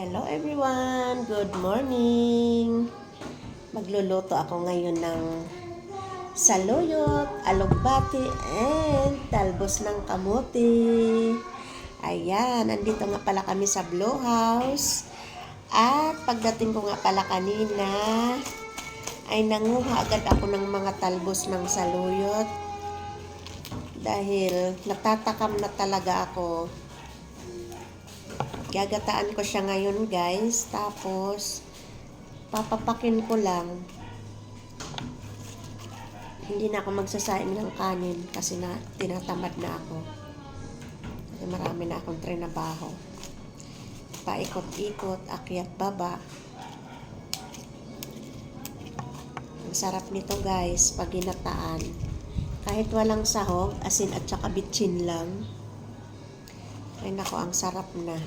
Hello everyone! Good morning! Magluluto ako ngayon ng saluyot, alugbati, and talbos ng kamuti. Ayan, andito nga pala kami sa Blue House. At pagdating ko nga pala kanina, ay nanguha agad ako ng mga talbos ng saluyot. Dahil natatakam na talaga ako. Gagataan ko siya ngayon guys, tapos papapakin ko lang. Hindi na ako magsasaing ng kanin kasi tinatamad na ako. Kasi marami na akong trinabaho. Paikot-ikot, akyat baba. Ang sarap nito guys pag ginataan. Kahit walang sahog, asin at saka bitchin lang. Ay nako, ang sarap na.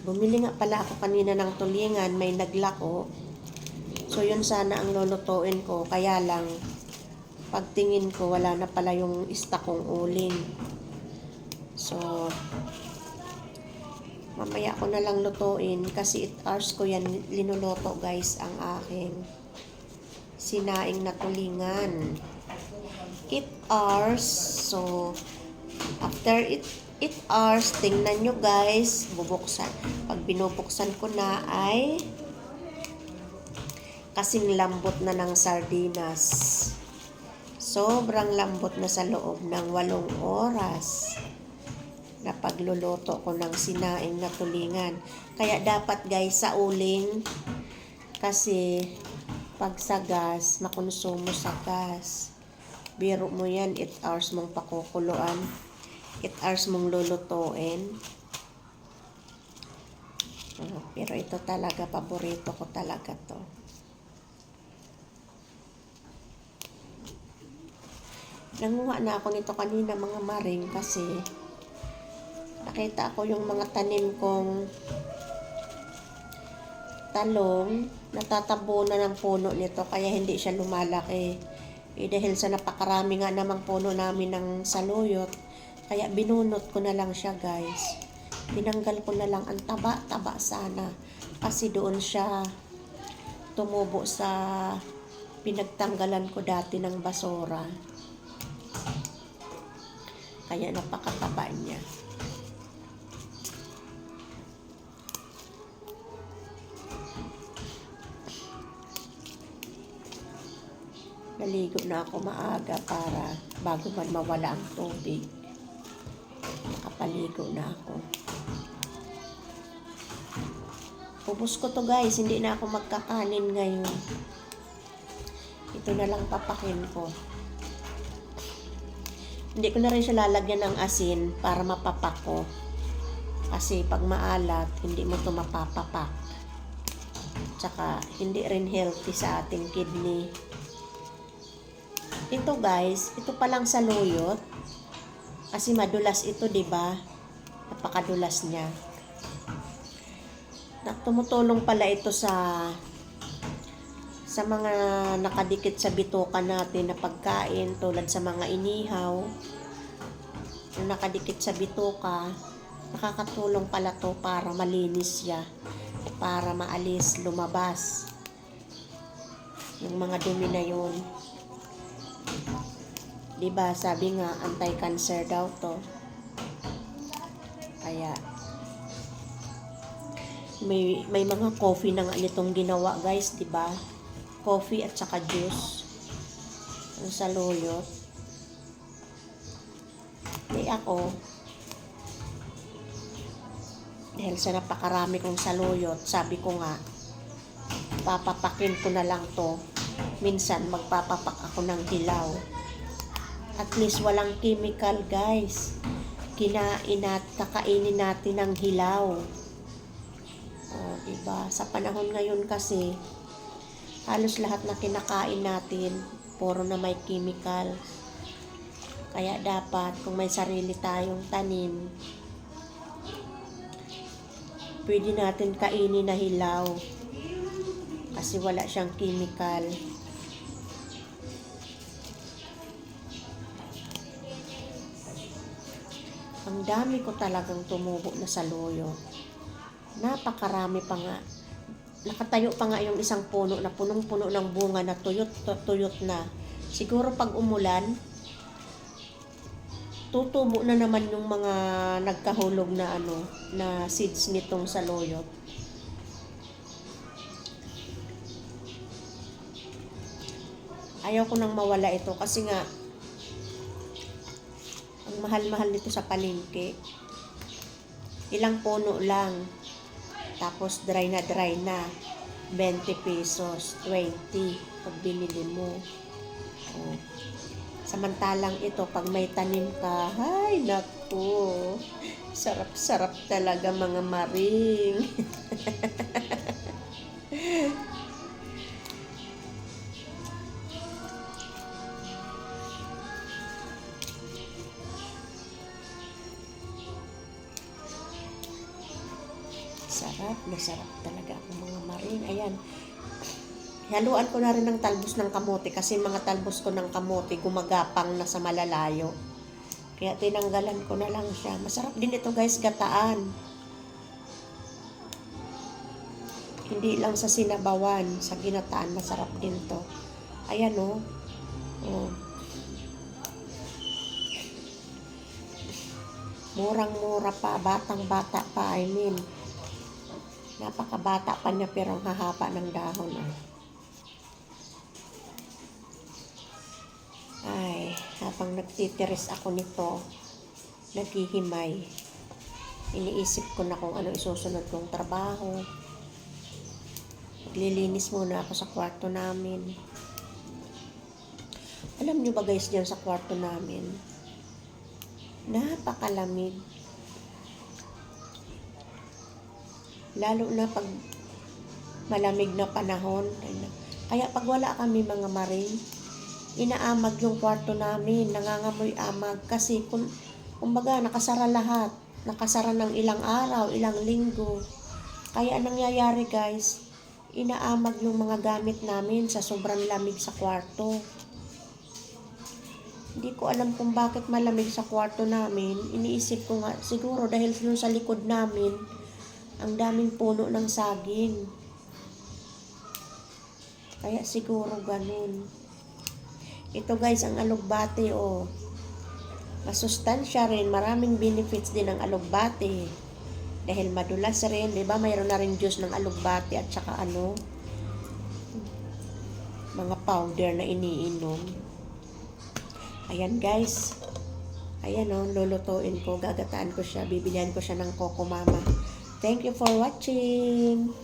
Bumili nga pala ako kanina ng tulingan, may naglako. So yun sana ang lulutuin ko, kaya lang pagtingin ko wala na pala yung stock kong uling. So mamaya ko na lang lutuin kasi 8 hours ko yan linuluto guys ang aking sinaing na tulingan. 8 hours. So after 8 hours, tingnan nyo guys, bubuksan. Pag binubuksan ko na ay kasing lambot na ng sardinas. Sobrang lambot na sa loob ng 8 oras na pagluluto ko ng sinaing na tulingan. Kaya dapat guys sa uling, kasi pag sa gas, makonsumo sa gas. Biro mo yan, 8 hours mong pakukuluan. 8 hours mong lulutuin. Pero ito talaga, paborito ko talaga to. Nanguha na ako nito kanina mga maring kasi nakita ko yung mga tanim kong talong, natatabunan ng puno nito kaya hindi siya lumalaki. Dahil sa napakarami nga namang puno namin ng saluyot, kaya binunot ko na lang siya guys. Tinanggal ko na lang ang taba-taba sana. Kasi doon siya tumubo sa pinagtanggalan ko dati ng basura. Kaya napakataba niya. Naligo na ako maaga para bago man mawala ang tubig. Nakapaligo na ako. Ubus ko to guys, hindi na ako magkakanin ngayon. Ito na lang papakin ko. Hindi ko na rin siya lalagyan ng asin para mapapak ko. Kasi pag maalat, hindi mo to mapapapak. Tsaka hindi rin healthy sa ating kidney. Ito guys, ito palang saluyot. Kasi madulas ito, 'di ba? Napakadulas niya. Tumutulong pala ito sa mga nakadikit sa bituka natin na pagkain tulad sa mga inihaw. Yung nakadikit sa bituka, nakakatulong pala to para malinis siya, para maalis, lumabas yung mga dumi na yun. Diba, sabi nga, anti-cancer daw to. Kaya, may mga coffee na nga nitong ginawa, guys, diba? Coffee at saka juice. Ang saluyot. Di ako, dahil sa napakarami kong saluyot, sabi ko nga, papapakin ko na lang to. Minsan, magpapapak ako ng hilaw. At least walang chemical guys. Kakainin natin ng hilaw. Diba? Sa panahon ngayon kasi, halos lahat na kinakain natin, puro na may chemical. Kaya dapat, kung may sarili tayong tanim, pwede natin kainin na hilaw. Kasi wala siyang chemical. Ang dami ko talagang tumubo na saluyot. Napakarami pa nga. Nakatayo pa nga yung isang puno na punong-puno ng bunga na tuyot na. Siguro pag umulan, tutubo na naman yung mga nagkahulog na na seeds nitong saluyot. Ayaw ko nang mawala ito kasi nga ang mahal-mahal nito sa palengke. Ilang puno lang. Tapos dry na 20 pesos, 20 pag binili mo. Oh. Samantalang ito, pag may tanim ka, ay naku, sarap-sarap talaga mga maring. Sarap na sarap talaga ang mga maring. Ayan. Haluan ko na rin ng talbos ng kamote kasi mga talbos ko ng kamote gumagapang na sa malalayo. Kaya tinanggalan ko na lang siya. Masarap din ito guys, gataan. Hindi lang sa sinabawan, sa ginataan, masarap din to. Ayan o. Oh. Murang-mura pa, batang-bata pa, I mean. Napakabata pa niya pero ang hahaba ng dahon. Ay, habang nagtitiris ako nito, naghihimay. Iniisip ko na kung ano isusunod kong trabaho. Maglilinis muna ako sa kwarto namin. Alam niyo ba guys, dyan sa kwarto namin, napakalamig. Lalo na pag malamig na panahon. Kaya pag wala kami mga maring, inaamag yung kwarto namin, nangangamoy amag. Kasi kumbaga nakasara lahat. Nakasara ng ilang araw, ilang linggo. Kaya nangyayari guys, inaamag yung mga gamit namin sa sobrang lamig sa kwarto. Hindi ko alam kung bakit malamig sa kwarto namin. Iniisip ko nga, siguro dahil sa likod namin, ang daming puno ng saging. Kaya siguro ganun. Ito guys, ang alugbate oh. Masustansya rin, maraming benefits din ang alugbate. Dahil madulas rin, 'di ba? Mayroon na rin juice ng alugbate at saka mga powder na iniinom. Ayan guys. Ayan oh, lulutuin ko, gagataan ko siya, bibilihan ko siya ng Coco Mama. Thank you for watching.